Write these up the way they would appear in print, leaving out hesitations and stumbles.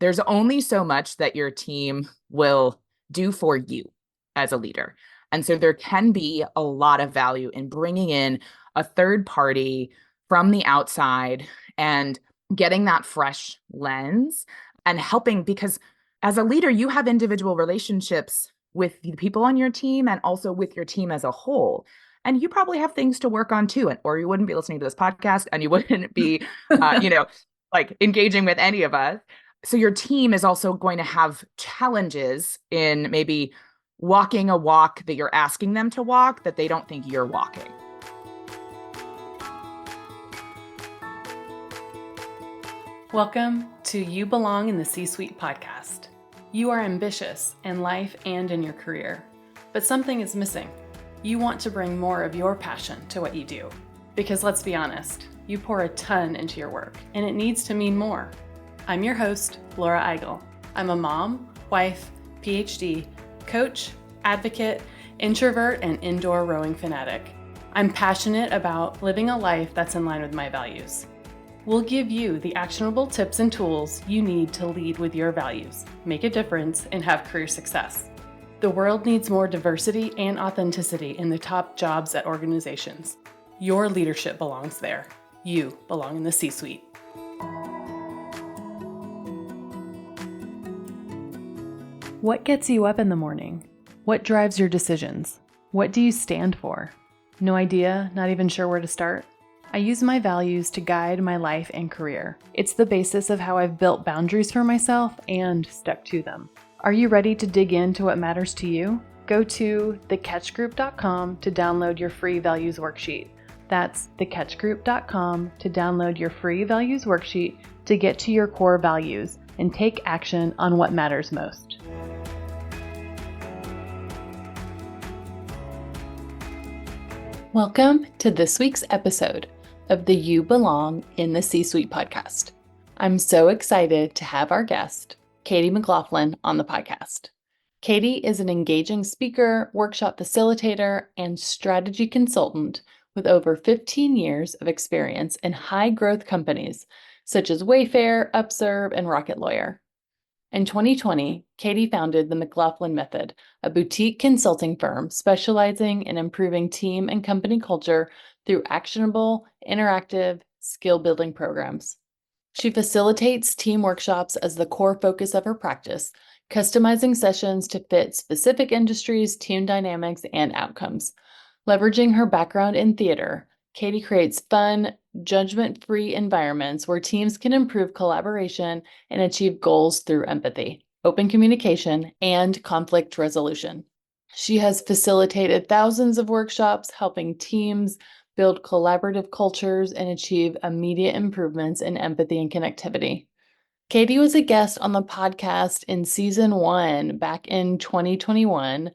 there's only so much that your team will do for you as a leader. And so there can be a lot of value in bringing in a third party from the outside and getting that fresh lens and helping, because as a leader, you have individual relationships with the people on your team and also with your team as a whole. And you probably have things to work on too, or you wouldn't be listening to this podcast and you wouldn't be, like engaging with any of us. So your team is also going to have challenges in maybe walking a walk that you're asking them to walk that they don't think you're walking. Welcome to You Belong in the C-Suite podcast. You are ambitious in life and in your career, but something is missing. You want to bring more of your passion to what you do. Because let's be honest, you pour a ton into your work, and it needs to mean more. I'm your host, Laura Eigel. I'm a mom, wife, PhD, coach, advocate, introvert, and indoor rowing fanatic. I'm passionate about living a life that's in line with my values. We'll give you the actionable tips and tools you need to lead with your values, make a difference, and have career success. The world needs more diversity and authenticity in the top jobs at organizations. Your leadership belongs there. You belong in the C-Suite. What gets you up in the morning? What drives your decisions? What do you stand for? No idea, not even sure where to start? I use my values to guide my life and career. It's the basis of how I've built boundaries for myself and stuck to them. Are you ready to dig into what matters to you? Go to thecatchgroup.com to download your free values worksheet. That's thecatchgroup.com to download your free values worksheet to get to your core values and take action on what matters most. Welcome to this week's episode of the You Belong in the C-Suite podcast. I'm so excited to have our guest, Katie McLaughlin, on the podcast. Katie is an engaging speaker, workshop facilitator, and strategy consultant with over 15 years of experience in high-growth companies such as Wayfair, Upserve, and Rocket Lawyer. In 2020, Katie founded the McLaughlin Method, a boutique consulting firm specializing in improving team and company culture through actionable, interactive, skill-building programs. She facilitates team workshops as the core focus of her practice, customizing sessions to fit specific industries, team dynamics, and outcomes. Leveraging her background in theater, Katie creates fun, judgment-free environments where teams can improve collaboration and achieve goals through empathy, open communication, and conflict resolution. She has facilitated thousands of workshops, helping teams build collaborative cultures and achieve immediate improvements in empathy and connectivity. Katie was a guest on the podcast in season 1 back in 2021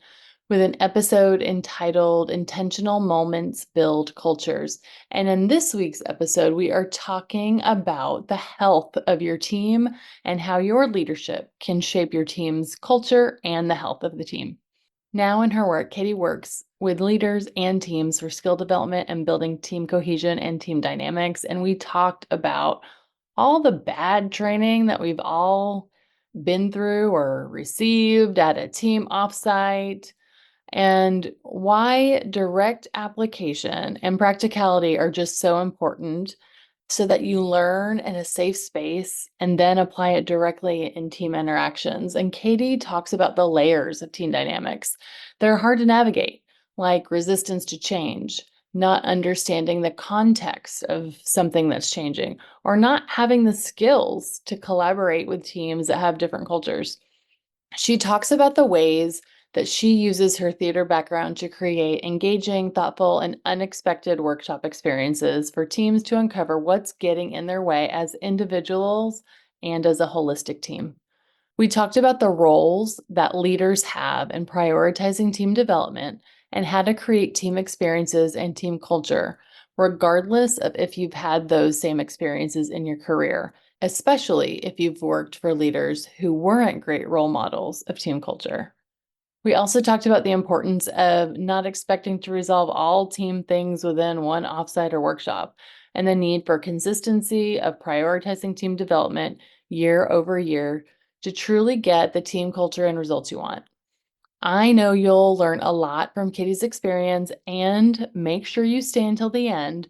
with an episode entitled Intentional Moments Build Cultures. And in this week's episode, we are talking about the health of your team and how your leadership can shape your team's culture and the health of the team. Now in her work, Katie works with leaders and teams for skill development and building team cohesion and team dynamics. And we talked about all the bad training that we've all been through or received at a team offsite, and why direct application and practicality are just so important so that you learn in a safe space and then apply it directly in team interactions. And Katie talks about the layers of team dynamics. They're hard to navigate, like resistance to change, not understanding the context of something that's changing, or not having the skills to collaborate with teams that have different cultures. She talks about the ways that she uses her theater background to create engaging, thoughtful, and unexpected workshop experiences for teams to uncover what's getting in their way as individuals and as a holistic team. We talked about the roles that leaders have in prioritizing team development and how to create team experiences and team culture, regardless of if you've had those same experiences in your career, especially if you've worked for leaders who weren't great role models of team culture. We also talked about the importance of not expecting to resolve all team things within one offsite or workshop, and the need for consistency of prioritizing team development, year over year to truly get the team culture and results you want. I know you'll learn a lot from Katie's experience, and make sure you stay until the end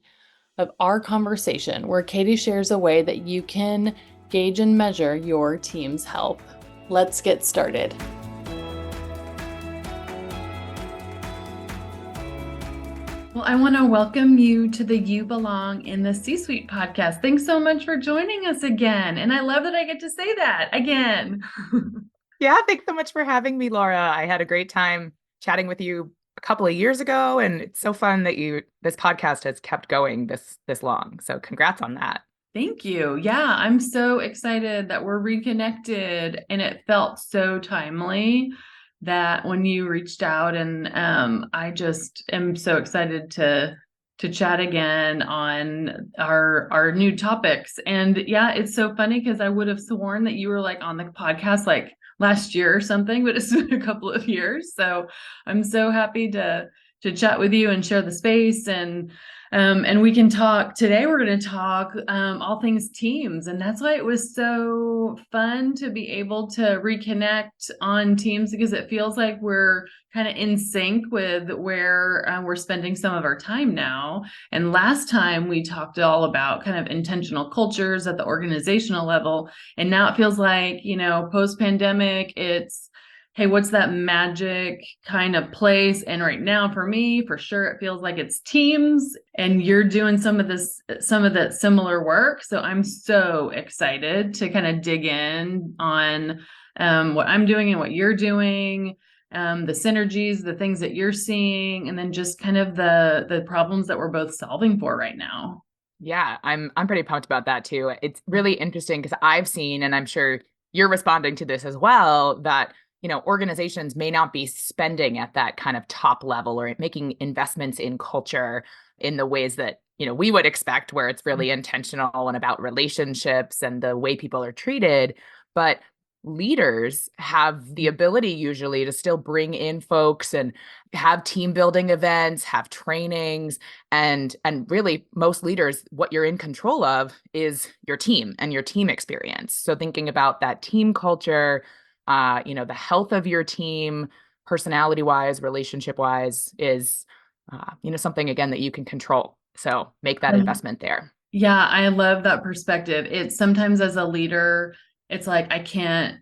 of our conversation where Katie shares a way that you can gauge and measure your team's health. Let's get started. Well, I want to welcome you to the You Belong in the C-Suite podcast. Thanks so much for joining us again. And I love that I get to say that again. Yeah, thanks so much for having me, Laura. I had a great time chatting with you a couple of years ago, and it's so fun that this podcast has kept going this long. So congrats on that. Thank you. Yeah, I'm so excited that we're reconnected, and it felt so timely that when you reached out, and I just am so excited to chat again on our new topics. And yeah, it's so funny because I would have sworn that you were like on the podcast like last year or something, but it's been a couple of years. So I'm so happy to chat with you and share the space, and we can talk today. We're going to talk all things teams. And that's why it was so fun to be able to reconnect on teams, because it feels like we're kind of in sync with where we're spending some of our time now. And last time we talked all about kind of intentional cultures at the organizational level. And now it feels like, post pandemic, it's, hey, what's that magic kind of place? And right now, for me, for sure, it feels like it's teams, and you're doing some of that similar work. So I'm so excited to kind of dig in on what I'm doing and what you're doing, the synergies, the things that you're seeing, and then just kind of the problems that we're both solving for right now. Yeah, I'm pretty pumped about that too. It's really interesting because I've seen, and I'm sure you're responding to this as well, that organizations may not be spending at that kind of top level or making investments in culture in the ways that we would expect, where it's really intentional and about relationships and the way people are treated. But leaders have the ability usually to still bring in folks and have team building events, have trainings, and really most leaders, what you're in control of is your team and your team experience. So thinking about that team culture, the health of your team, personality wise, relationship wise, is something again that you can control. So make that investment there. Yeah, I love that perspective. It's sometimes as a leader, it's like I can't,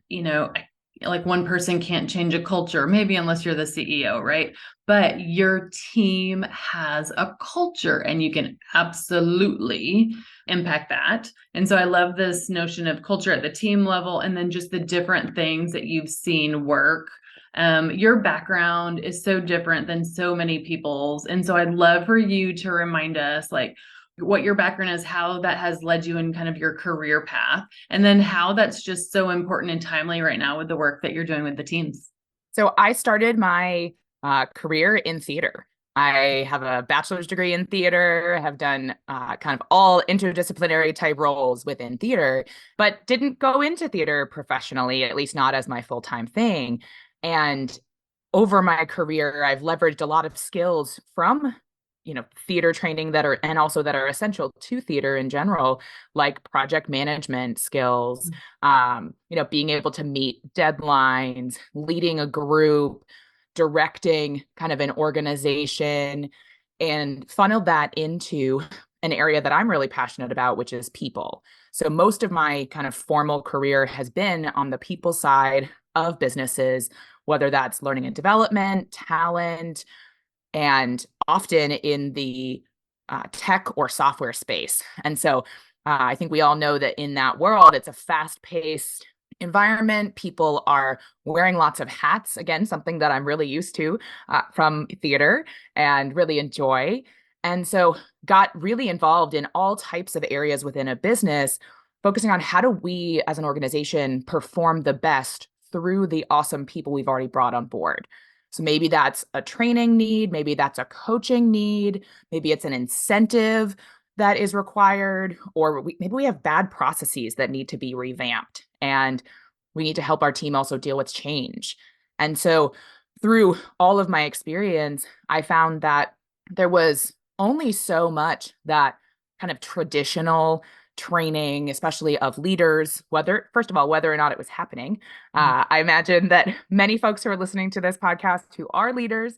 like one person can't change a culture, maybe unless you're the CEO, right? But your team has a culture and you can absolutely impact that. And so I love this notion of culture at the team level, and then just the different things that you've seen work. Your background is so different than so many people's. And so I'd love for you to remind us, like, what your background is, how that has led you in kind of your career path, and then how that's just so important and timely right now with the work that you're doing with the teams. So I started my career in theater. I have a bachelor's degree in theater, have done kind of all interdisciplinary type roles within theater, but didn't go into theater professionally, at least not as my full-time thing. And over my career, I've leveraged a lot of skills from theater training and also that are essential to theater in general, like project management skills, being able to meet deadlines, leading a group, directing kind of an organization, and funneled that into an area that I'm really passionate about, which is people. So most of my kind of formal career has been on the people side of businesses, whether that's learning and development, talent, and often in the tech or software space. And so I think we all know that in that world, it's a fast-paced environment. People are wearing lots of hats. Again, something that I'm really used to from theater and really enjoy. And so got really involved in all types of areas within a business, focusing on how do we as an organization perform the best through the awesome people we've already brought on board. So maybe that's a training need, maybe that's a coaching need, maybe it's an incentive that is required, or maybe we have bad processes that need to be revamped, and we need to help our team also deal with change. And so through all of my experience, I found that there was only so much that kind of traditional training, especially of leaders, first of all, whether or not it was happening. I imagine that many folks who are listening to this podcast who are leaders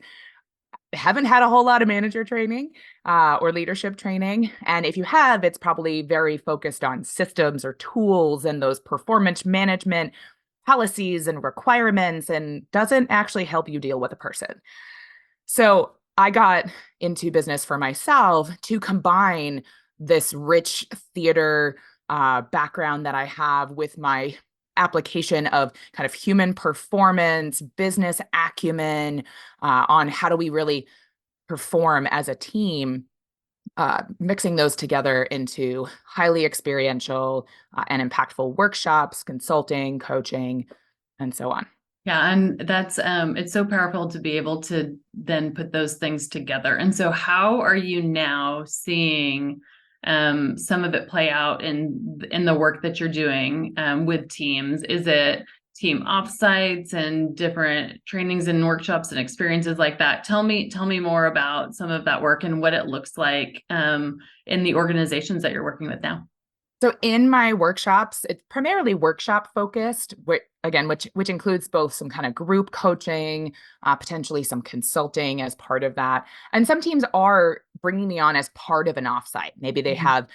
haven't had a whole lot of manager training or leadership training. And if you have, it's probably very focused on systems or tools and those performance management policies and requirements, and doesn't actually help you deal with a person. So I got into business for myself to combine this rich theater background that I have with my application of kind of human performance, business acumen on how do we really perform as a team, mixing those together into highly experiential and impactful workshops, consulting, coaching, and so on. Yeah, and that's it's so powerful to be able to then put those things together. And so how are you now seeing some of it play out in the work that you're doing with teams? Is it team offsites and different trainings and workshops and experiences like that? Tell me more about some of that work and what it looks like in the organizations that you're working with now. So in my workshops, it's primarily workshop focused, which includes both some kind of group coaching, potentially some consulting as part of that. And some teams are bringing me on as part of an offsite. Maybe they have,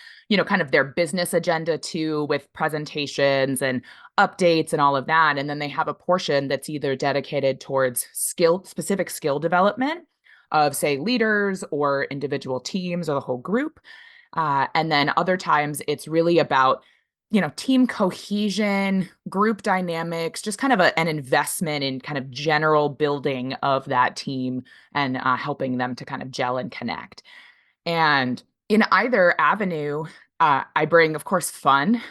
kind of their business agenda too, with presentations and updates and all of that. And then they have a portion that's either dedicated towards specific skill development of, say, leaders or individual teams or the whole group. And then other times it's really about, team cohesion, group dynamics, just kind of an investment in kind of general building of that team and helping them to kind of gel and connect. And in either avenue, I bring, of course, fun.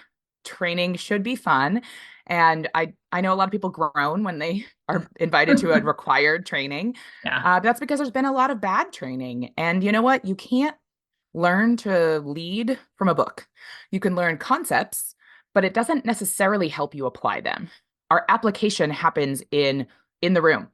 Training should be fun. And I know a lot of people groan when they are invited to a required training. Yeah. But that's because there's been a lot of bad training. And you know what? You can't learn to lead from a book. You can learn concepts, but it doesn't necessarily help you apply them. Our application happens in the room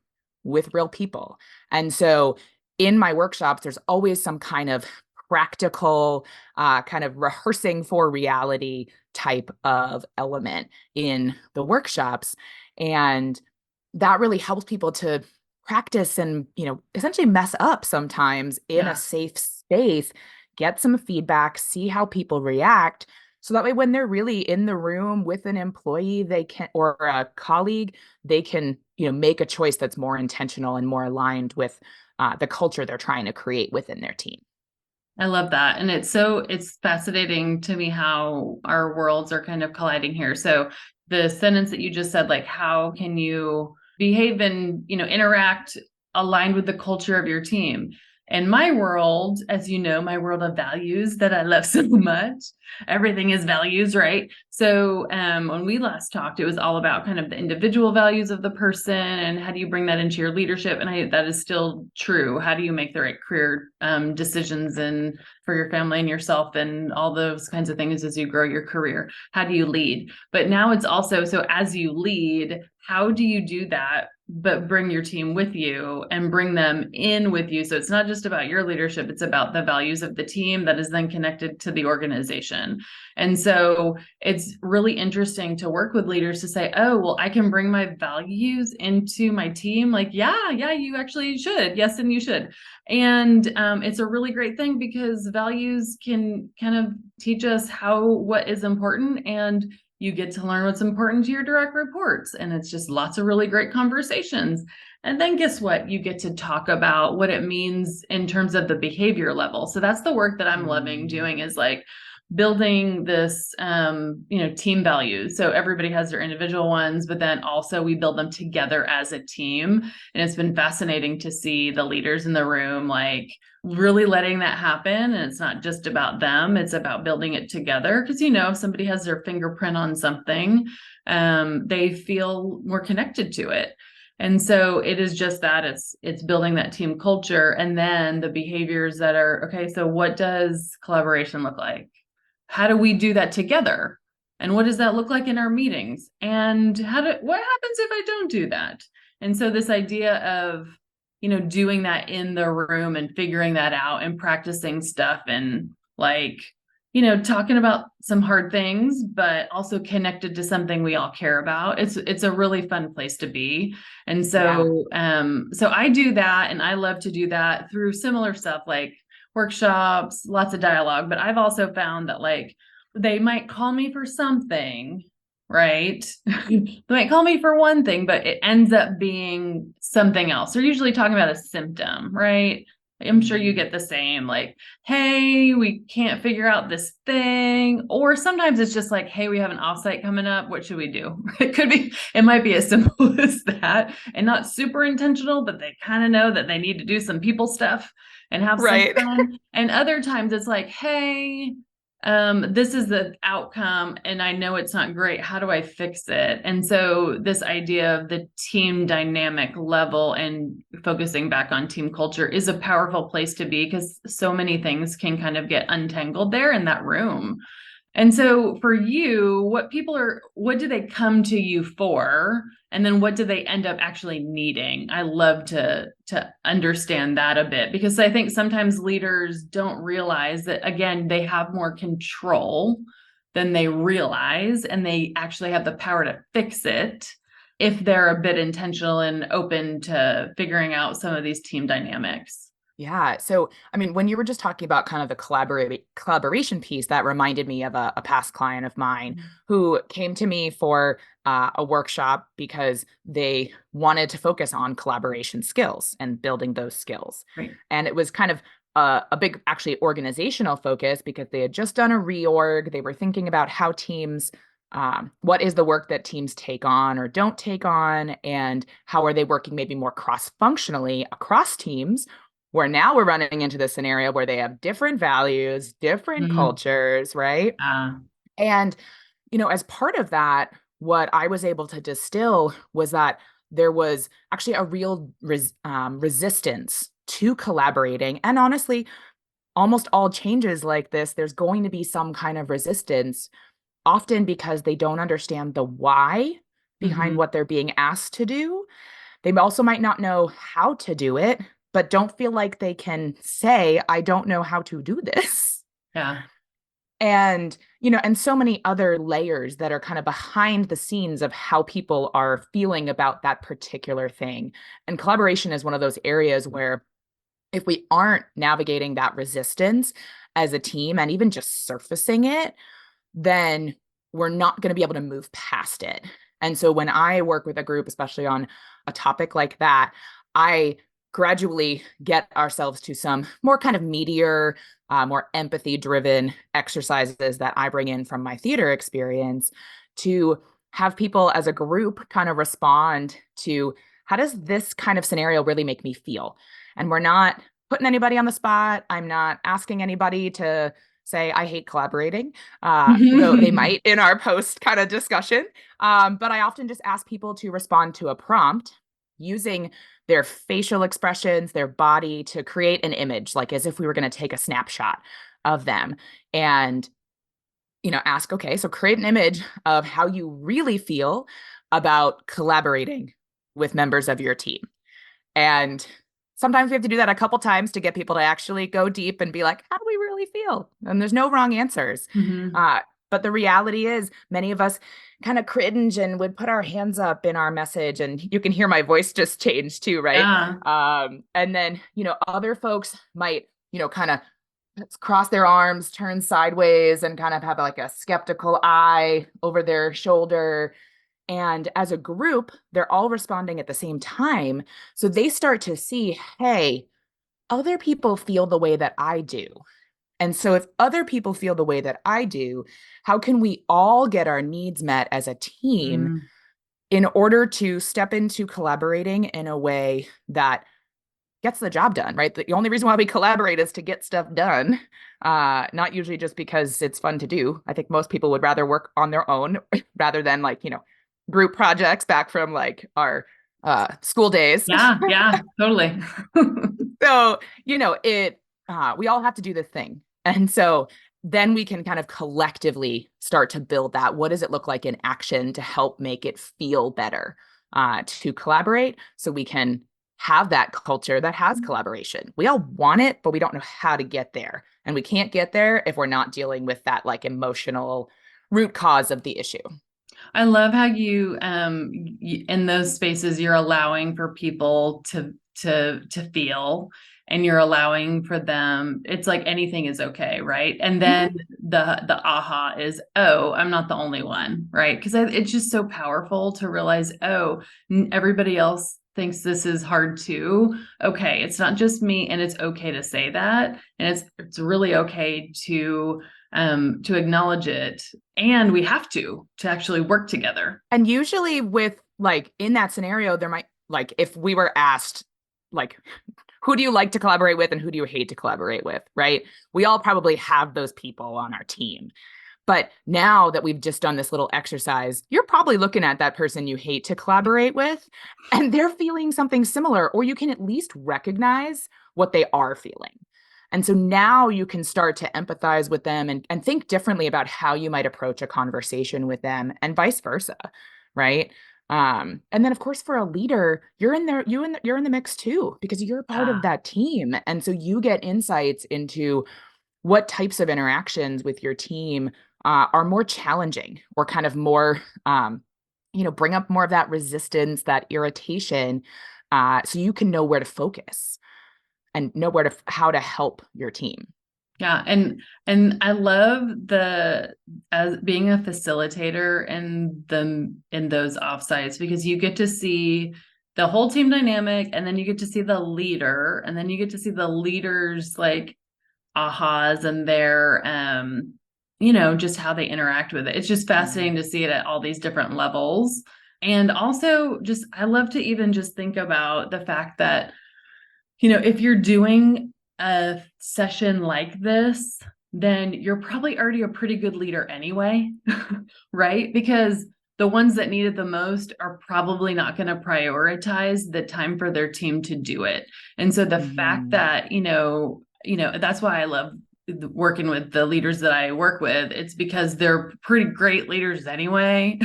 with real people. And so in my workshops, there's always some kind of practical, kind of rehearsing for reality type of element in the workshops. And that really helps people to practice and, essentially mess up sometimes in a safe space, get some feedback, see how people react. So that way, when they're really in the room with an employee, they can, or a colleague, they can, make a choice that's more intentional and more aligned with the culture they're trying to create within their team. I love that. And it's fascinating to me how our worlds are kind of colliding here. So the sentence that you just said, like, how can you behave and, interact aligned with the culture of your team? In my world, as you know, my world of values that I love so much, everything is values, right? So when we last talked, it was all about kind of the individual values of the person and how do you bring that into your leadership? And that is still true. How do you make the right career decisions and for your family and yourself and all those kinds of things as you grow your career? How do you lead? But now it's also, so as you lead, how do you do that, but bring your team with you and bring them in with you? So it's not just about your leadership, it's about the values of the team that is then connected to the organization. And so it's really interesting to work with leaders to say, oh, well, I can bring my values into my team. Like, yeah, you actually should. Yes, and you should. And it's a really great thing because values can kind of teach us what is important, and you get to learn what's important to your direct reports. And it's just lots of really great conversations. And then guess what? You get to talk about what it means in terms of the behavior level. So that's the work that I'm loving doing, is like building this, team values. So everybody has their individual ones, but then also we build them together as a team. And it's been fascinating to see the leaders in the room, like really letting that happen. And it's not just about them, it's about building it together. Because, if somebody has their fingerprint on something, they feel more connected to it. And so it is just that it's building that team culture, and then the behaviors that are, okay, so what does collaboration look like? How do we do that together? And what does that look like in our meetings? And what happens if I don't do that? And so this idea of, doing that in the room and figuring that out and practicing stuff and like, talking about some hard things, but also connected to something we all care about. It's a really fun place to be. And Yeah. so I do that, and I love to do that through similar stuff like workshops, lots of dialogue. But I've also found that like they might call me for something, right? They might call me for one thing, but it ends up being something else. They're usually talking about a symptom, right? I'm sure you get the same, like, hey, we can't figure out this thing. Or sometimes it's just like, hey, we have an offsite coming up. What should we do? It might be as simple as that and not super intentional, but they kind of know that they need to do some people stuff and have some Right. fun. And other times it's like, hey, this is the outcome and I know it's not great. How do I fix it? And so this idea of the team dynamic level and focusing back on team culture is a powerful place to be, because so many things can kind of get untangled there in that room. And so for you, what do they come to you for? And then what do they end up actually needing? I love to understand that a bit, because I think sometimes leaders don't realize that, again, they have more control than they realize, and they actually have the power to fix it if they're a bit intentional and open to figuring out some of these team dynamics. Yeah. So, I mean, when you were just talking about kind of the collaboration piece, that reminded me of a past client of mine who came to me for a workshop because they wanted to focus on collaboration skills and building those skills. Right. And it was kind of a big, actually, organizational focus because they had just done a reorg. They were thinking about how teams, what is the work that teams take on or don't take on, and how are they working maybe more cross-functionally across teams, where now we're running into the scenario where they have different values, different Mm. cultures, right? And, as part of that, what I was able to distill was that there was actually a real resistance to collaborating. And honestly, almost all changes like this, there's going to be some kind of resistance, often because they don't understand the why behind Mhm. what they're being asked to do. They also might not know how to do it, but don't feel like they can say, I don't know how to do this. Yeah. And, and so many other layers that are kind of behind the scenes of how people are feeling about that particular thing. And collaboration is one of those areas where if we aren't navigating that resistance as a team and even just surfacing it, then we're not going to be able to move past it. And so when I work with a group, especially on a topic like that, I gradually get ourselves to some more kind of meatier, more empathy driven exercises that I bring in from my theater experience to have people as a group kind of respond to, how does this kind of scenario really make me feel? And we're not putting anybody on the spot. I'm not asking anybody to say, I hate collaborating, though they might in our post kind of discussion. But I often just ask people to respond to a prompt using their facial expressions, their body, to create an image, like as if we were going to take a snapshot of them. And, ask, okay, so create an image of how you really feel about collaborating with members of your team. And sometimes we have to do that a couple times to get people to actually go deep and be like, how do we really feel? And there's no wrong answers. Mhm. But the reality is, many of us kind of cringe and would put our hands up in our message. And you can hear my voice just change too, right? Yeah. And then, other folks might, kind of cross their arms, turn sideways, and kind of have like a skeptical eye over their shoulder. And as a group, they're all responding at the same time. So they start to see, hey, other people feel the way that I do. And so if other people feel the way that I do, how can we all get our needs met as a team Mm. in order to step into collaborating in a way that gets the job done, right? The only reason why we collaborate is to get stuff done, not usually just because it's fun to do. I think most people would rather work on their own rather than like, group projects back from like our school days. Yeah, yeah, totally. So, we all have to do this thing. And so then we can kind of collectively start to build that. What does it look like in action to help make it feel better to collaborate so we can have that culture that has collaboration. We all want it, but we don't know how to get there. And we can't get there if we're not dealing with that like emotional root cause of the issue. I love how in those spaces you're allowing for people to feel, and you're allowing for them. It's like anything is okay, right? And then Mhm. the aha is, oh, I'm not the only one, right? Because it's just so powerful to realize, oh, everybody else thinks this is hard too. Okay, it's not just me, and it's okay to say that, and it's really okay to acknowledge it, and we have to actually work together. And usually with like in that scenario, there might like if we were asked like who do you like to collaborate with and who do you hate to collaborate with, right? We all probably have those people on our team. But now that we've just done this little exercise, you're probably looking at that person you hate to collaborate with, and they're feeling something similar, or you can at least recognize what they are feeling. And so now you can start to empathize with them and think differently about how you might approach a conversation with them and vice versa, right? And then of course for a leader, you're in there, you're in the mix too, because you're part of Yeah. that team. And so you get insights into what types of interactions with your team are more challenging or kind of more, bring up more of that resistance, that irritation, so you can know where to focus and know how to help your team. Yeah, and I love the as being a facilitator in those offsites, because you get to see the whole team dynamic, and then you get to see the leader, and then you get to see the leaders like ahas and their just how they interact with it. It's just fascinating to see it at all these different levels. And also just I love to even just think about the fact that if you're doing a session like this, then you're probably already a pretty good leader anyway, right? Because the ones that need it the most are probably not going to prioritize the time for their team to do it. And so the fact Mhm. that, that's why I love working with the leaders that I work with. It's because they're pretty great leaders anyway.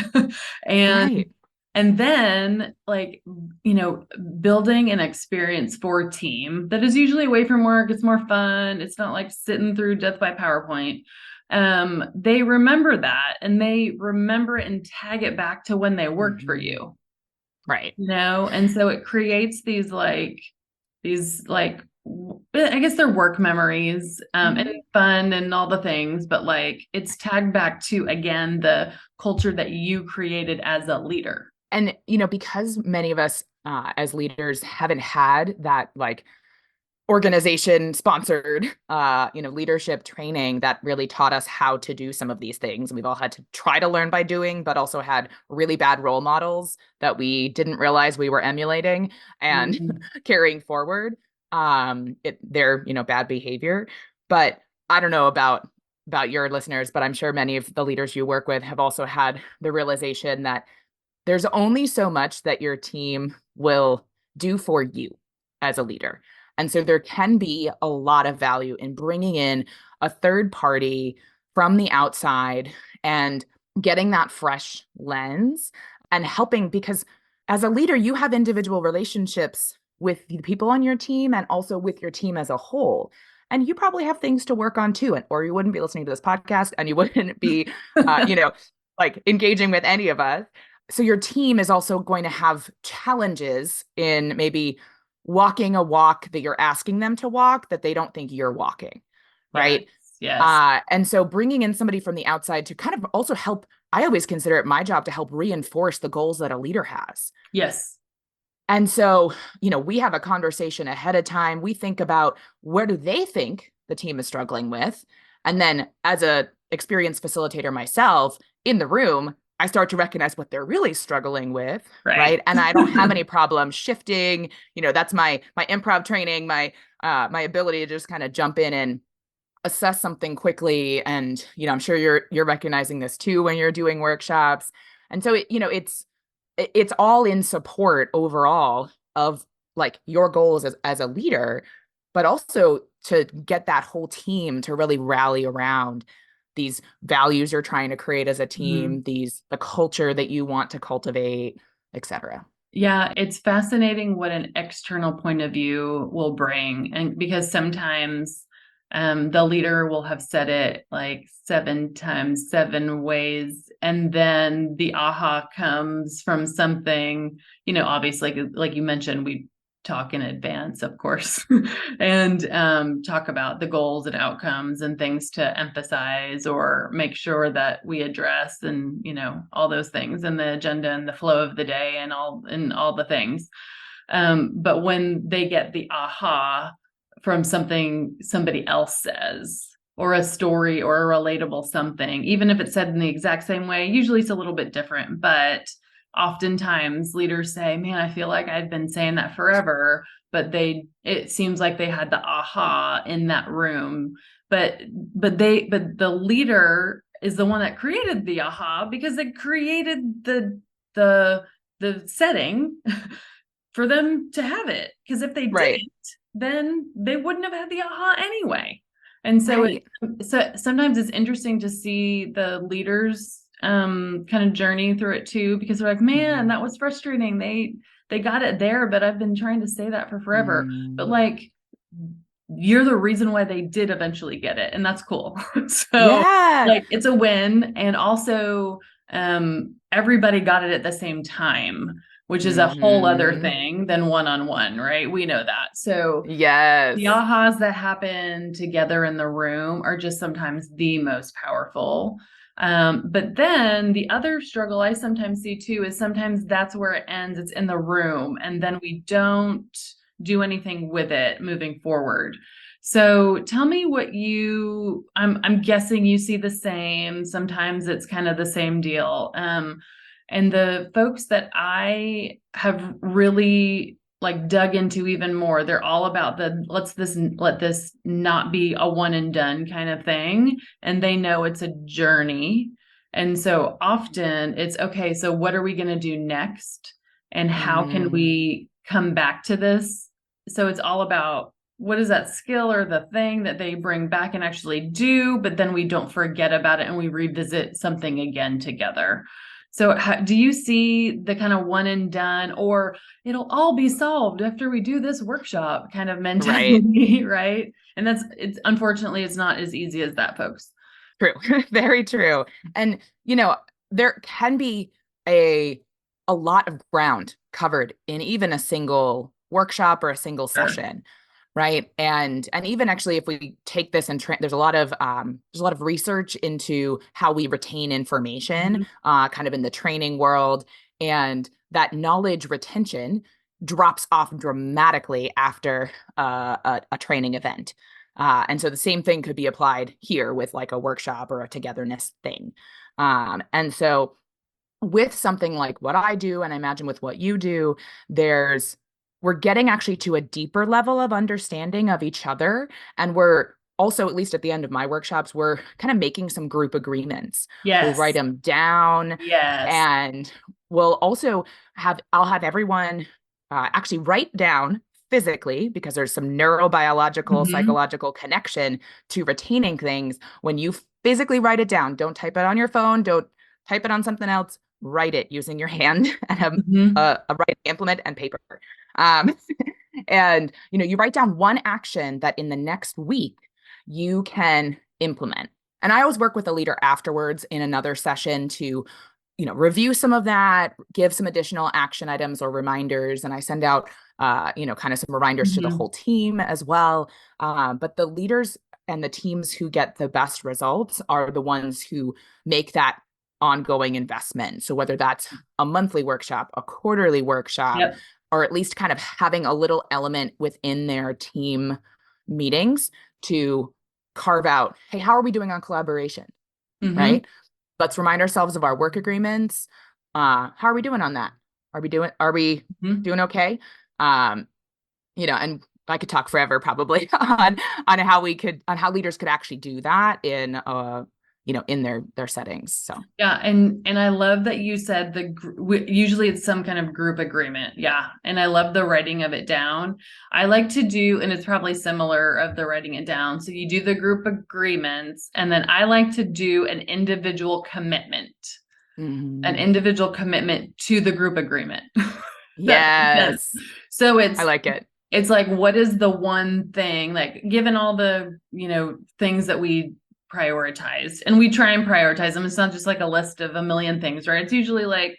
and Right. and then like building an experience for team that is usually away from work. It's more fun. It's not like sitting through death by PowerPoint. They remember that, and they remember it and tag it back to when they worked for Mhm. you. Right. And so it creates these like I guess they're work memories, and Mhm. fun and all the things, but like it's tagged back to again the culture that you created as a leader. And because many of us as leaders haven't had that like organization sponsored leadership training that really taught us how to do some of these things, and we've all had to try to learn by doing, but also had really bad role models that we didn't realize we were emulating and Mhm. carrying forward their bad behavior. But I don't know about your listeners, but I'm sure many of the leaders you work with have also had the realization that there's only so much that your team will do for you as a leader. And so there can be a lot of value in bringing in a third party from the outside and getting that fresh lens and helping, because as a leader, you have individual relationships with the people on your team and also with your team as a whole. And you probably have things to work on too, or you wouldn't be listening to this podcast and you wouldn't be, like engaging with any of us. So your team is also going to have challenges in maybe walking a walk that you're asking them to walk that they don't think you're walking, Yes, right? yes, And so bringing in somebody from the outside to kind of also help, I always consider it my job to help reinforce the goals that a leader has. yes. And so, we have a conversation ahead of time. We think about where do they think the team is struggling with? And then as a experienced facilitator myself in the room, I start to recognize what they're really struggling with, Right. right? And I don't have any problem shifting. That's my improv training, my ability to just kind of jump in and assess something quickly. And I'm sure you're recognizing this too when you're doing workshops. And so it's all in support overall of like your goals as a leader, but also to get that whole team to really rally around these values you're trying to create as a Mhm. team, the culture that you want to cultivate, etc. Yeah, it's fascinating what an external point of view will bring. And because sometimes the leader will have said it like 7 times, 7 ways, and then the aha comes from something, obviously, like you mentioned, we talk in advance, of course, and talk about the goals and outcomes and things to emphasize or make sure that we address, and all those things, and the agenda and the flow of the day and all the things. But when they get the aha from something somebody else says, or a story or a relatable something, even if it's said in the exact same way, usually it's a little bit different, but oftentimes leaders say, man, I feel like I've been saying that forever, but it seems like they had the aha in that room. But the leader is the one that created the aha, because it created the the setting for them to have it. Because if they Right. didn't, then they wouldn't have had the aha anyway. And so Right. sometimes it's interesting to see the leaders kind of journey through it too, because they're like, man, Mhm. that was frustrating. They got it there, but I've been trying to say that for forever. But Mm. like, you're the reason why they did eventually get it, and that's cool. So Yeah. like, it's a win. And also everybody got it at the same time, which is a whole other Hmm. thing than one-on-one, right? We know that. So the Yes. ahas that happen together in the room are just sometimes the most powerful. But then the other struggle I sometimes see too is sometimes that's where it ends. It's in the room, and then we don't do anything with it moving forward. So tell me what I'm guessing you see the same. Sometimes it's kind of the same deal. And the folks that I have really like dug into even more, they're all about let this not be a one and done kind of thing. And they know it's a journey. And so often it's okay, so what are we going to do next? And how can Hmm. we come back to this? So it's all about what is that skill or the thing that they bring back and actually do, but then we don't forget about it and we revisit something again together. So do you see the kind of one and done, or it'll all be solved after we do this workshop kind of Right. mentality, right? And it's unfortunately, it's not as easy as that, folks. True. Very true. And there can be a a lot of ground covered in even a single workshop or a single Sure. session, right? And even actually if we take this and there's a lot of research into how we retain information Mhm. kind of in the training world, and that knowledge retention drops off dramatically after a training event. And so the same thing could be applied here with like a workshop or a togetherness thing. And so with something like what I do, and I imagine with what you do, we're getting actually to a deeper level of understanding of each other. And we're also, at least at the end of my workshops, we're kind of making some group agreements. We'll write Yes. them down, Yes. and we'll also I'll have everyone actually write down physically, because there's some neurobiological, Hmm. psychological connection to retaining things. When you physically write it down, don't type it on your phone, don't type it on something else, write it using your hand and Hmm. a writing implement and paper. Um, and you write down one action that in the next week you can implement. And I always work with a leader afterwards in another session to review some of that, give some additional action items or reminders, and I send out kind of some reminders to the Hmm. whole team as well. But the leaders and the teams who get the best results are the ones who make that ongoing investment. So whether that's a monthly workshop, a quarterly workshop, Yep. or at least kind of having a little element within their team meetings to carve out, hey, how are we doing on collaboration? Hmm. Right? Let's remind ourselves of our work agreements. How are we doing on that? Are we Hmm. doing okay? Um, and I could talk forever probably on how leaders could actually do that in in their settings. So Yeah, and I love that you said usually it's some kind of group agreement. Yeah, and I love the writing of it down. I like to do, and it's probably similar of the writing it down. So you do the group agreements, and then I like to do an mhm. individual commitment to the group agreement. That makes sense. Yes. So I like it. it's like, what is the one thing, like, given all the, things that we prioritize, and we try and prioritize them. It's not just like a list of a million things, right? It's usually like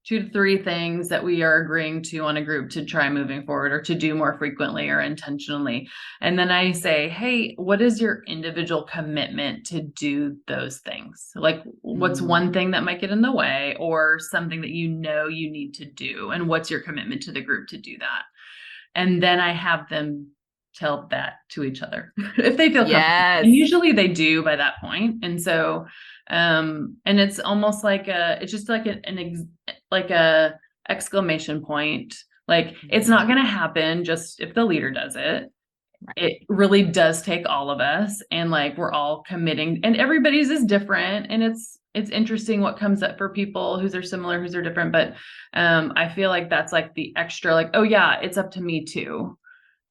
2 to 3 things that we are agreeing to on a group to try moving forward or to do more frequently or intentionally. And then I say, hey, what is your individual commitment to do those things? Like, what's one thing that might get in the way, or something that you need to do? And what's your commitment to the group to do that? And then I have them tell that to each other if they feel comfortable. And Yes. usually they do by that point. And so, and it's almost like it's just like like a exclamation point. Like, it's not going to happen just if the leader does it. Right. It really does take all of us, and like, we're all committing, and everybody's is different. And it's interesting what comes up for people whose are similar, whose are different. But I feel like that's like the extra, like, oh yeah, it's up to me too.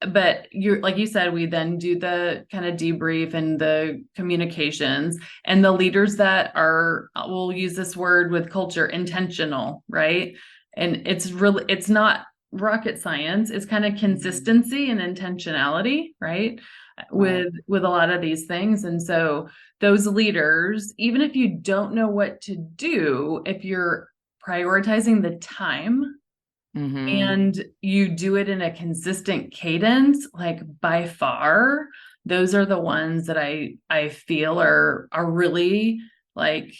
But you're, like you said, we then do the kind of debrief and the communications, and the leaders that are, we'll use this word with culture, intentional, right? And it's not rocket science. It's kind of consistency and intentionality, right? Right. With a lot of these things. And so those leaders, even if you don't know what to do, if you're prioritizing the time and you do it in a consistent cadence, like, by far, those are the ones that I feel are really, like,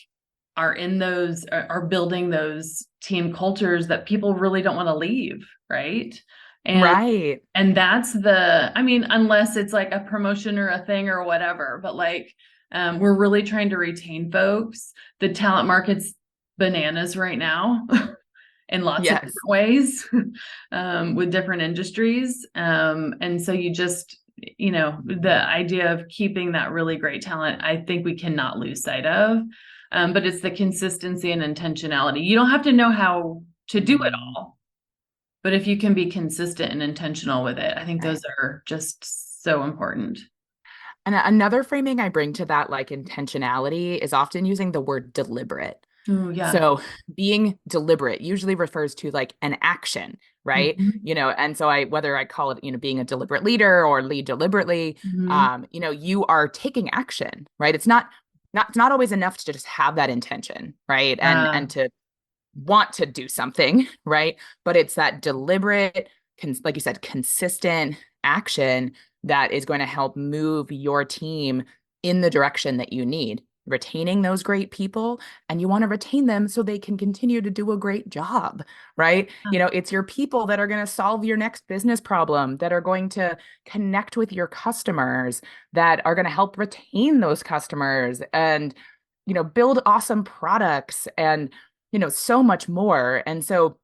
are building those team cultures that people really don't want to leave, right? And Right. that's I mean, unless it's like a promotion or a thing or whatever, but like, we're really trying to retain folks. The talent market's bananas right now. In lots of Yes. different ways, with different industries. And so you just, the idea of keeping that really great talent, I think we cannot lose sight of. But it's the consistency and intentionality. You don't have to know how to do it all, but if you can be consistent and intentional with it, I think Right. those are just so important. And another framing I bring to that, like intentionality, is often using the word deliberate. Oh, yeah. So being deliberate usually refers to like an action, right? Mhm. And so whether I call it, being a deliberate leader or lead deliberately, Mhm. you are taking action, right? It's not always enough to just have that intention, right? Yeah. And to want to do something, right? But it's that deliberate, like you said, consistent action that is going to help move your team in the direction that you need, retaining those great people. And you want to retain them so they can continue to do a great job, right? It's your people that are going to solve your next business problem, that are going to connect with your customers, that are going to help retain those customers and, build awesome products and so much more. And so,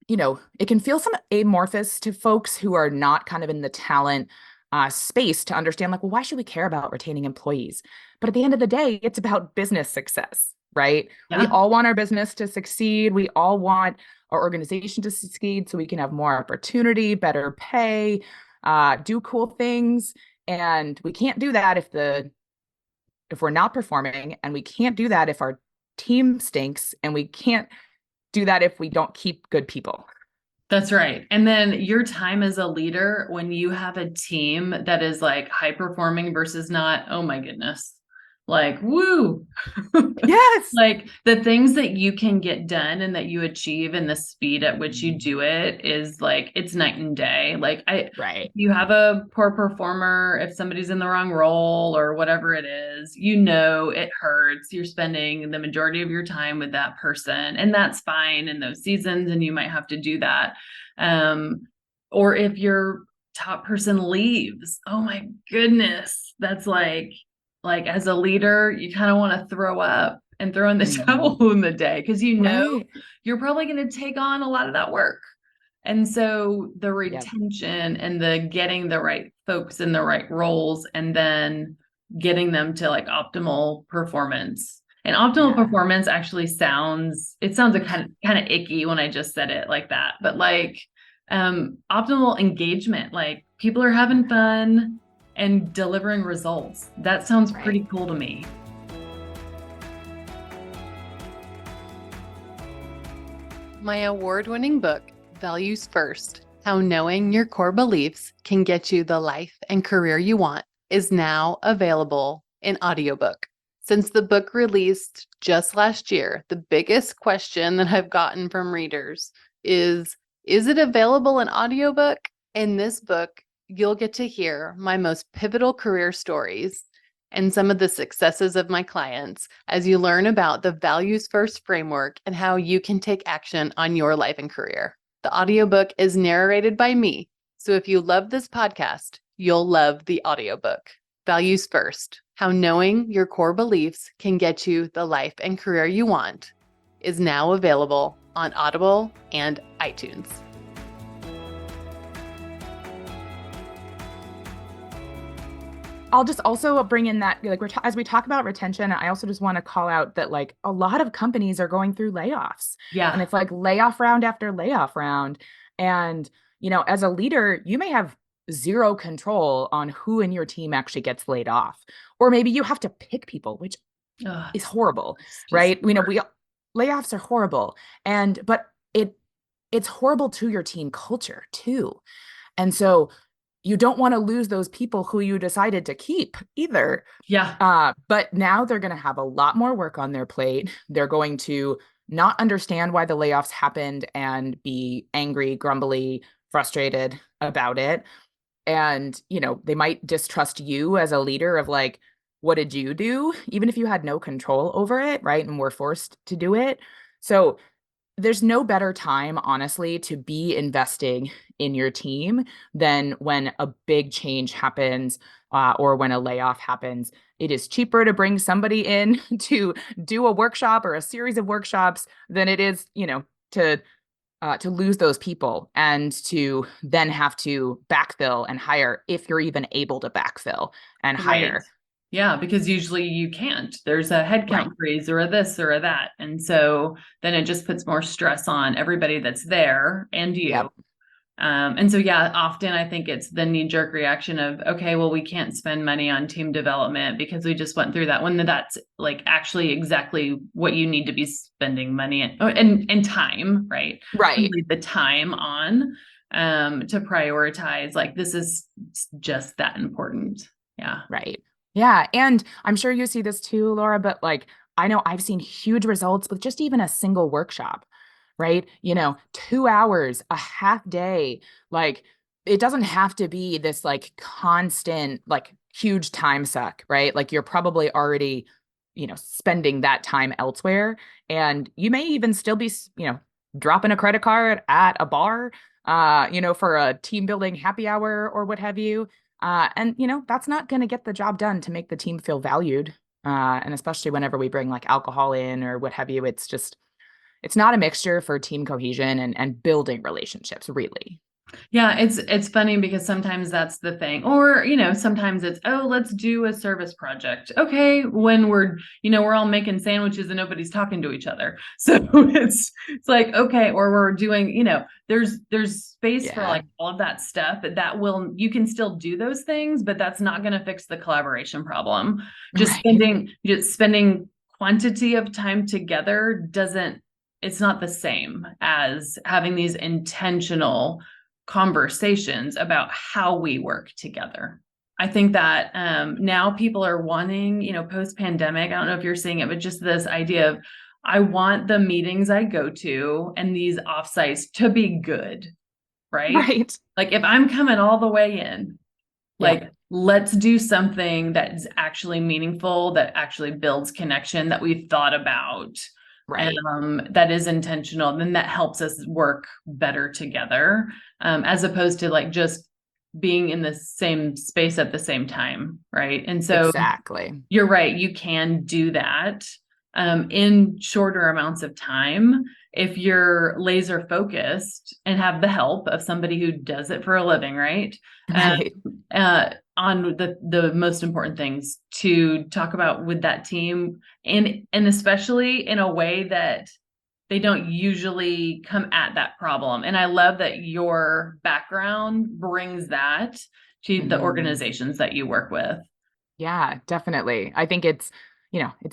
it can feel some amorphous to folks who are not kind of in the talent space to understand, like, well, why should we care about retaining employees? But at the end of the day, it's about business success, right? We Yeah. all want our business to succeed. We all want our organization to succeed so we can have more opportunity, better pay, do cool things. And we can't do that if we're not performing, and we can't do that if our team stinks, and we can't do that if we don't keep good people. That's right. And then your time as a leader, when you have a team that is like high performing versus not, oh my goodness, like, woo. Yes. Like, the things that you can get done and that you achieve and the speed at which you do it is like, it's night and day. Like, Right. you have a poor performer, if somebody's in the wrong role or whatever it is, it hurts. You're spending the majority of your time with that person, and that's fine in those seasons, and you might have to do that. Or if your top person leaves, oh my goodness, that's like as a leader, you kind of want to throw up and throw in the towel in the day, because Right. you're probably going to take on a lot of that work. And so the Yep. retention and the getting the right folks in the right roles, and then getting them to like optimal performance. And optimal Yeah. performance actually sounds a kind of icky when I just said it like that. But like, optimal engagement, like, people are having fun and delivering results. That sounds Right. pretty cool to me. My award-winning book, Values First: How Knowing Your Core Beliefs Can Get You the Life and Career You Want is now available in audiobook. Since the book released just last year, the biggest question that I've gotten from readers is it available in audiobook? In this book, you'll get to hear my most pivotal career stories and some of the successes of my clients as you learn about the Values First framework and how you can take action on your life and career. The audiobook is narrated by me, so if you love this podcast, you'll love the audiobook. Values First: How Knowing Your Core Beliefs Can Get You the Life and Career You Want is now available on Audible and iTunes. I'll just also bring in that, like, as we talk about retention, I also just want to call out that, like, a lot of companies are going through layoffs. Yeah. And it's like layoff round after layoff round. And, as a leader, you may have zero control on who in your team actually gets laid off. Or maybe you have to pick people, which is horrible, right? Layoffs are horrible. But it's horrible to your team culture too. And so you don't want to lose those people who you decided to keep either. Yeah. But now they're going to have a lot more work on their plate. They're going to not understand why the layoffs happened and be angry, grumbly, frustrated about it. And, they might distrust you as a leader of, like, what did you do? Even if you had no control over it, right? And were forced to do it. So there's no better time, honestly, to be investing in your team than when a big change happens, or when a layoff happens. It is cheaper to bring somebody in to do a workshop or a series of workshops than it is, to lose those people and to then have to backfill and hire, if you're even able to backfill and hire. Right. Yeah, because usually you can't. There's a headcount Right. freeze or a this or a that. And so then it just puts more stress on everybody that's there and you. Yep. And so, yeah, often I think it's the knee-jerk reaction of, okay, well, we can't spend money on team development because we just went through that, when that's like actually exactly what you need to be spending money and time, right? Right. Really the time on to prioritize, like, this is just that important. Yeah. Right. Yeah. And I'm sure you see this too, Laura, but, like, I know I've seen huge results with just even a single workshop, right? 2 hours, a half day. Like, it doesn't have to be this, like, constant, like, huge time suck, right? Like, you're probably already, spending that time elsewhere. And you may even still be, dropping a credit card at a bar, for a team building happy hour or what have you. And that's not going to get the job done to make the team feel valued. And especially whenever we bring, like, alcohol in or what have you, it's not a mixture for team cohesion and building relationships, really. Yeah, it's funny because sometimes that's the thing. Or, sometimes it's, oh, let's do a service project. Okay, when we're all making sandwiches and nobody's talking to each other. So it's like, okay, or we're doing, there's space for, Yeah. like, all of that stuff you can still do those things, but that's not going to fix the collaboration problem. Right. Just spending quantity of time together it's not the same as having these intentional conversations about how we work together. I think that now people are wanting, post pandemic, I don't know if you're seeing it, but just this idea of, I want the meetings I go to and these offsites to be good, right? Right. Like, if I'm coming all the way in, Yep. like, let's do something that is actually meaningful, that actually builds connection, that we've thought about, Right. that is intentional, then that helps us work better together, as opposed to, like, just being in the same space at the same time, right? And so Exactly. you're right, you can do that in shorter amounts of time if you're laser focused and have the help of somebody who does it for a living, right? Um, Right. on the most important things to talk about with that team, and especially in a way that they don't usually come at that problem. And I love that your background brings that to the Mhm. organizations that you work with. Yeah, definitely. I think it's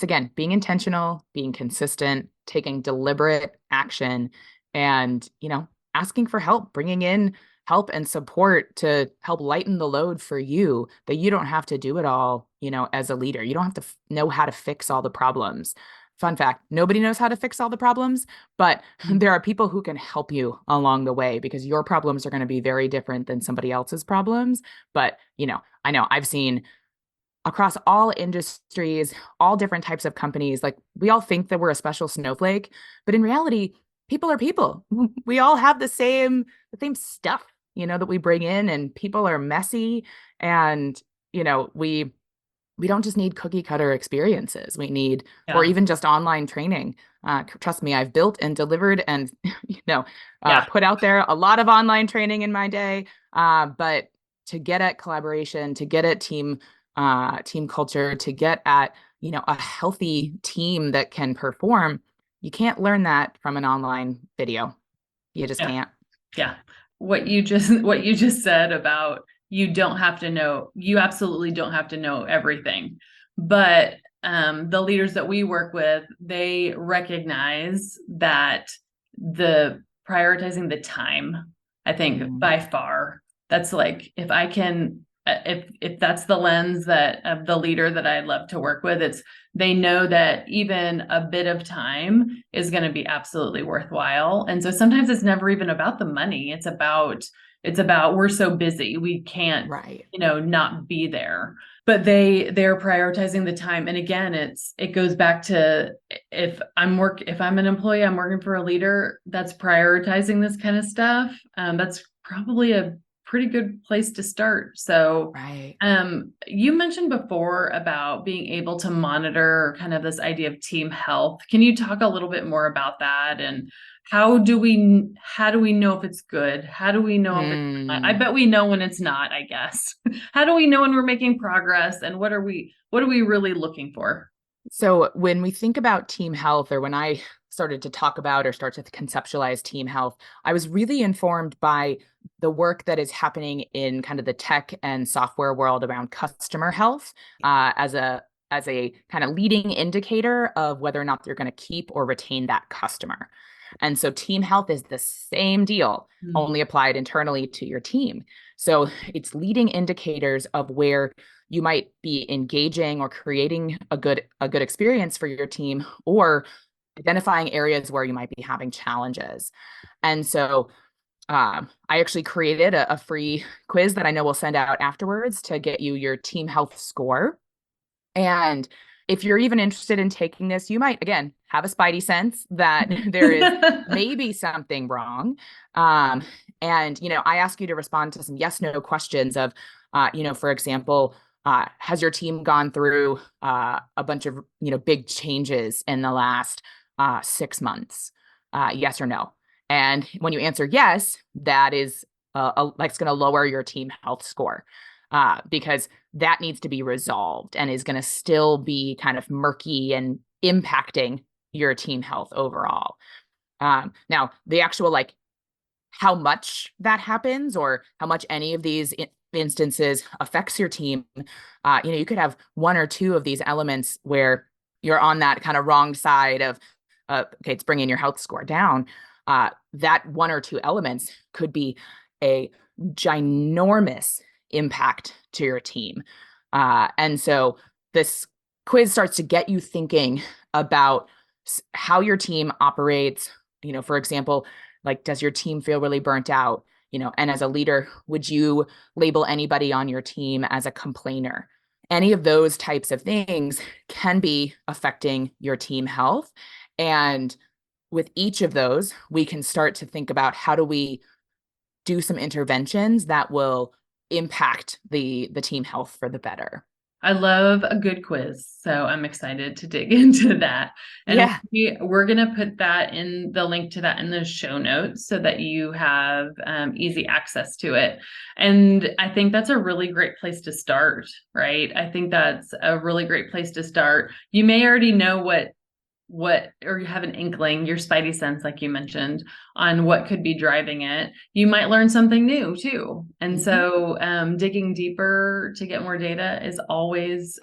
again, being intentional, being consistent, taking deliberate action, and, asking for help, bringing in help and support to help lighten the load for you, that you don't have to do it all, as a leader. You don't have to know how to fix all the problems. Fun fact, nobody knows how to fix all the problems, but there are people who can help you along the way because your problems are going to be very different than somebody else's problems. But, I know I've seen across all industries, all different types of companies, like we all think that we're a special snowflake, but in reality, people are people. We all have the same stuff, that we bring in, and people are messy. And, we don't just need cookie cutter experiences. We need, or Yeah. even just online training. Trust me, I've built and delivered and, Yeah. put out there a lot of online training in my day. But to get at collaboration, to get at team culture, to get at, a healthy team that can perform, you can't learn that from an online video. You just Yeah. can't. Yeah. What you just said about you absolutely don't have to know everything. But the leaders that we work with, they recognize that the prioritizing the time, I think Mm, by far, that's like if that's the lens that of the leader that I love to work with, it's they know that even a bit of time is going to be absolutely worthwhile. And so sometimes it's never even about the money. It's about we're so busy we can't, right. not be there. But they're prioritizing the time. And again, it goes back to if I'm an employee, I'm working for a leader that's prioritizing this kind of stuff. That's probably a pretty good place to start. So Right. you mentioned before about being able to monitor kind of this idea of team health. Can you talk a little bit more about that? And how do we know if it's good? How do we know if it's not? I Mm. bet we know when it's not, I guess. How do we know when we're making progress, and what are we really looking for? So when we think about team health, or when I started to talk about or start to conceptualize team health, I was really informed by the work that is happening in kind of the tech and software world around customer health, as a kind of leading indicator of whether or not they're going to keep or retain that customer. And so team health is the same deal, Mm. only applied internally to your team. So it's leading indicators of where you might be engaging or creating a good experience for your team, or identifying areas where you might be having challenges. And so I actually created a free quiz that I know we'll send out afterwards to get you your team health score. And if you're even interested in taking this, you might, again, have a spidey sense that there is maybe something wrong. Um, and, I ask you to respond to some yes, no questions of, for example, has your team gone through a bunch of, big changes in the last 6 months? Yes or no? And when you answer yes, that is like it's going to lower your team health score, because that needs to be resolved and is going to still be kind of murky and impacting your team health overall. Now, the actual like how much that happens or how much any of these instances affects your team, you could have one or two of these elements where you're on that kind of wrong side of, okay, it's bringing your health score down. That one or two elements could be a ginormous impact to your team. And so this quiz starts to get you thinking about how your team operates. For example, like, does your team feel really burnt out? And as a leader, would you label anybody on your team as a complainer? Any of those types of things can be affecting your team health. And with each of those, we can start to think about how do we do some interventions that will impact the team health for the better. I love a good quiz, so I'm excited to dig into that. And Yeah. we're going to put that in the link to that in the show notes so that you have easy access to it. And I think that's a really great place to start, right? I think that's a really great place to start. You may already know or you have an inkling, your spidey sense, like you mentioned, on what could be driving it. You might learn something new too. And Mm-hmm. so digging deeper to get more data is always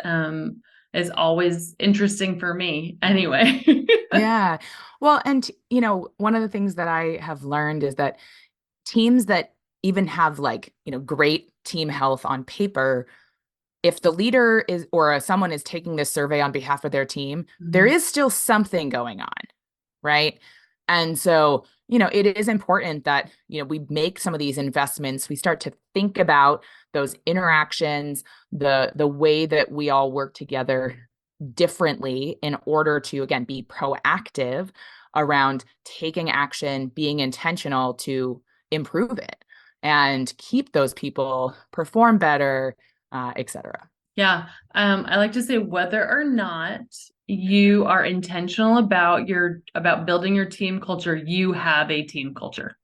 interesting for me anyway. Yeah. Well, and one of the things that I have learned is that teams that even have like, great team health on paper, if the leader is or someone is taking this survey on behalf of their team, there is still something going on, right? And so, it is important that, we make some of these investments. We start to think about those interactions, the way that we all work together differently in order to, again, be proactive around taking action, being intentional to improve it and keep those people perform better, et cetera. Yeah. I like to say whether or not you are intentional about building your team culture, you have a team culture.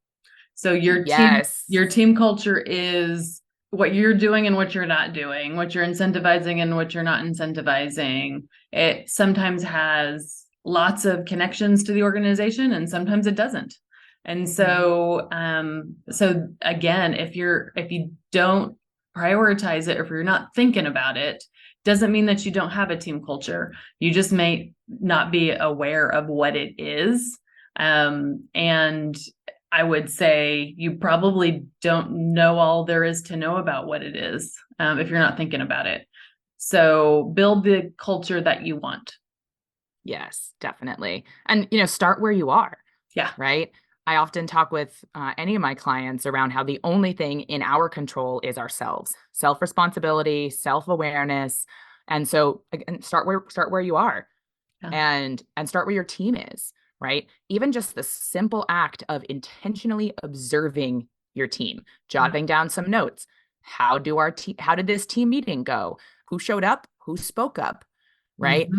So Yes. your team culture is what you're doing and what you're not doing, what you're incentivizing and what you're not incentivizing. It sometimes has lots of connections to the organization and sometimes it doesn't. And so, so again, if you don't prioritize it, or if you're not thinking about it, doesn't mean that you don't have a team culture. You just may not be aware of what it is. And I would say you probably don't know all there is to know about what it is, if you're not thinking about it. So build the culture that you want. Yes, definitely. And, start where you are. Yeah. Right. I often talk with any of my clients around how the only thing in our control is ourselves, self-responsibility, self-awareness. And so again, start where you are. Yeah. And start where your team is, right? Even just the simple act of intentionally observing your team, jotting down some notes. How did this team meeting go? Who showed up? Who spoke up? Right?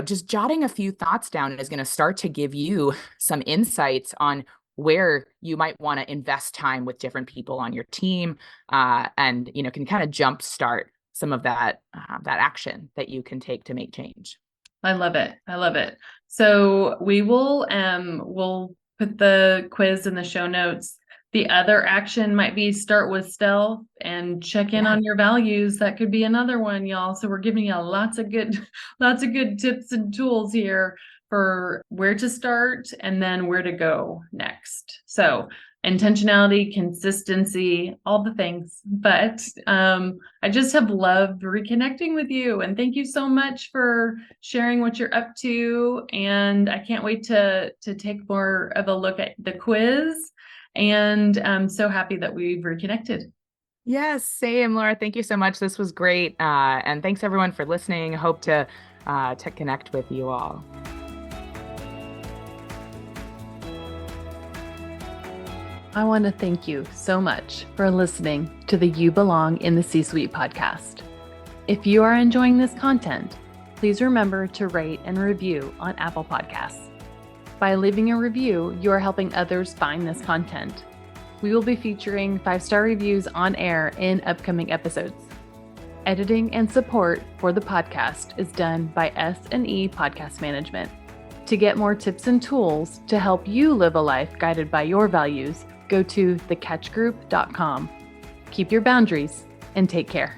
Just jotting a few thoughts down is going to start to give you some insights on where you might want to invest time with different people on your team, and can kind of jumpstart some of that action that you can take to make change. I love it. I love it. So we'll put the quiz in the show notes. The other action might be start with stealth and check in on your values. That could be another one, y'all. So we're giving you lots of good tips and tools here for where to start and then where to go next. So intentionality, consistency, all the things. But I just have loved reconnecting with you. And thank you so much for sharing what you're up to. And I can't wait to take more of a look at the quiz. And I'm so happy that we've reconnected. Yes, same, Laura. Thank you so much. This was great. And thanks everyone for listening. Hope to connect with you all. I want to thank you so much for listening to the You Belong in the C-Suite podcast. If you are enjoying this content, please remember to rate and review on Apple Podcasts. By leaving a review, you are helping others find this content. We will be featuring 5-star reviews on air in upcoming episodes. Editing and support for the podcast is done by S&E Podcast Management. To get more tips and tools to help you live a life guided by your values, go to thecatchgroup.com. Keep your boundaries and take care.